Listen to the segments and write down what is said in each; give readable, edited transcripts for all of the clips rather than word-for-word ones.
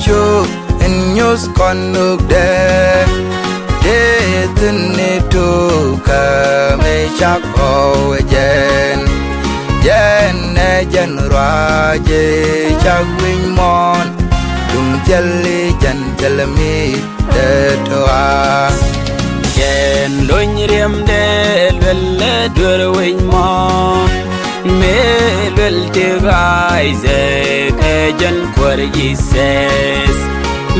chu in news con nước đê để tin tu cả mê chắc ô jen jen ne jen ra je chắc win mon tum jelly jen jelmi de toa jen loin riem de lele dur win mon me lel te gai ze ke jen kwar yises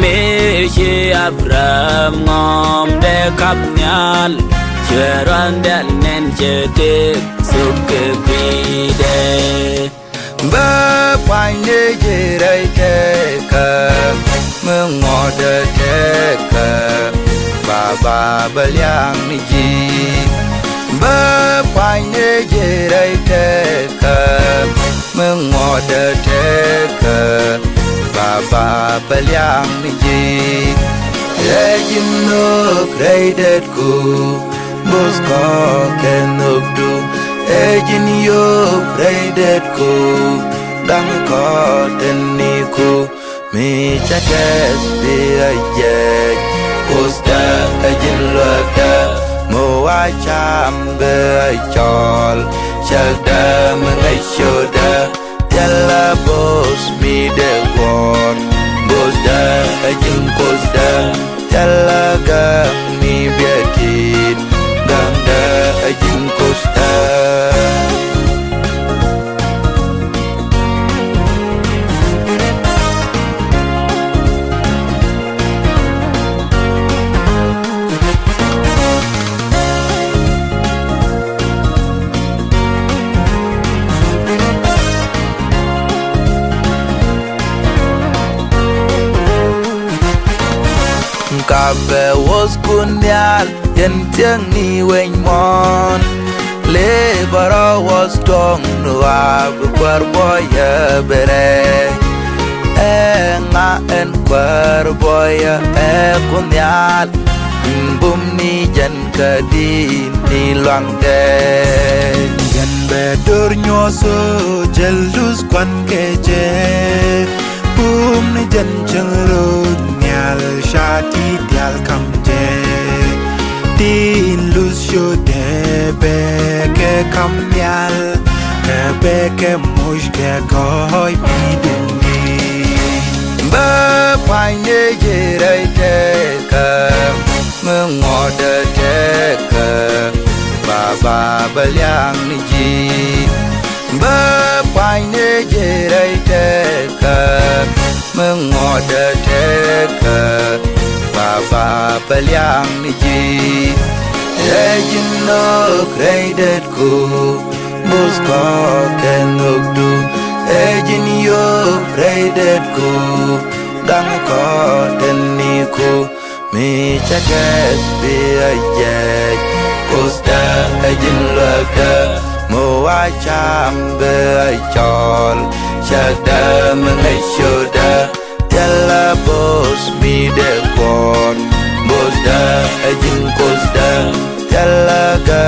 me she abram ngom de kap nyal cheran del nen chete suke kwide ba pai ne je rai te ka mương ngọ de te ka ba baliang ni ji ba pai ne je rai te ka mương ngọ de te ka ba baliang ni ji e jin no created ku bos ko ken nok du e jin yo created ku dang ko den ni ku mi cha tes bi a ye posta e jin lo da mo a cham be chol cha da ngai sho da yalla boss mi de won boss da ajin kos da yalla ga mi betit dang da ajin kos da Kabe was kunyal yen tiang ni wen mon le bara was tong no ab kwar boy bere nga en kwar boy kunyal bum ni jan kadi ni lang de yen be dur nyo so jelus kwan keje bum ni jan changro shati dial kamje tin lucio de beke kamyal beke mojge koy bidungi ba pai ne je rai te ka mương ngọ de te ka ba baliang ni ji ba pai ne je rai te ka mương ngọ de te ka ba baliang ni ji e jin no created ku bos ko ken nok du e jin yo created ku dang ko den ni ku mi cha tes bi a ye posta e jin lo da mo a cham be chol cha da ngai sho da yalla boss mi de kon boss da ajin kos da yalla ga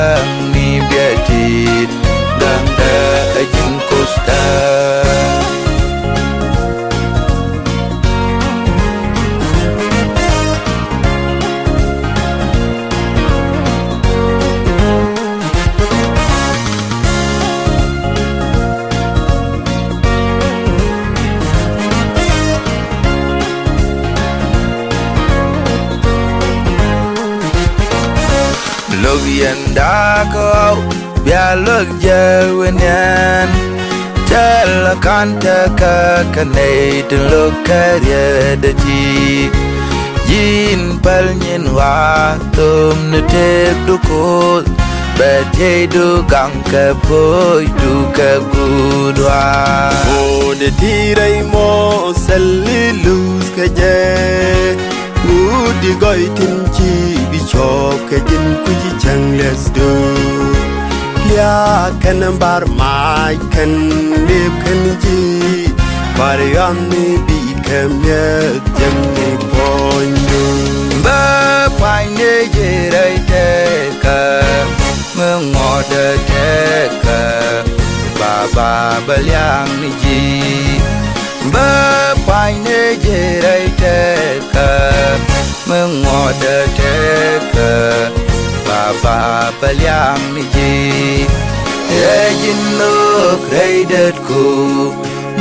mi betit dang da ajin kos da log yanda ko bia log jawen tel kanta ka kanai de log karya de ji yin pal nyin wa tum ne te du ko ba te du gang ka boy du ka gudwa o de tirai mo salilus ka je Udi goi tinchi bi chok ke jin kuji chang let's do ya kan bar mai kan lip kan ji bar yam ni bi kem ye jam ni ponyu ba pai ne je rai te ka mương ngọ de te ka ba baliang ni ji ba pai quay nê dê ray tê cờ mừng ngọt đơ tê cờ bà liang ni ji ê jin nước ray đất khu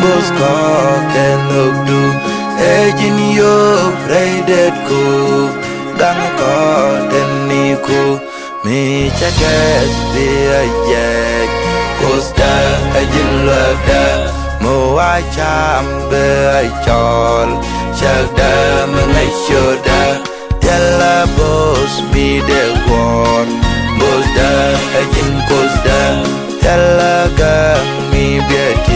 bos có kê lục du ê jin yok ray đất khu đang có tên ni khu mi cha kes bia yak costa jin lơ da mo ai cham bê ai chol chắc đã mừng ai cho đã yalla boss mi de gon boss da jin costa yalla gang mi bia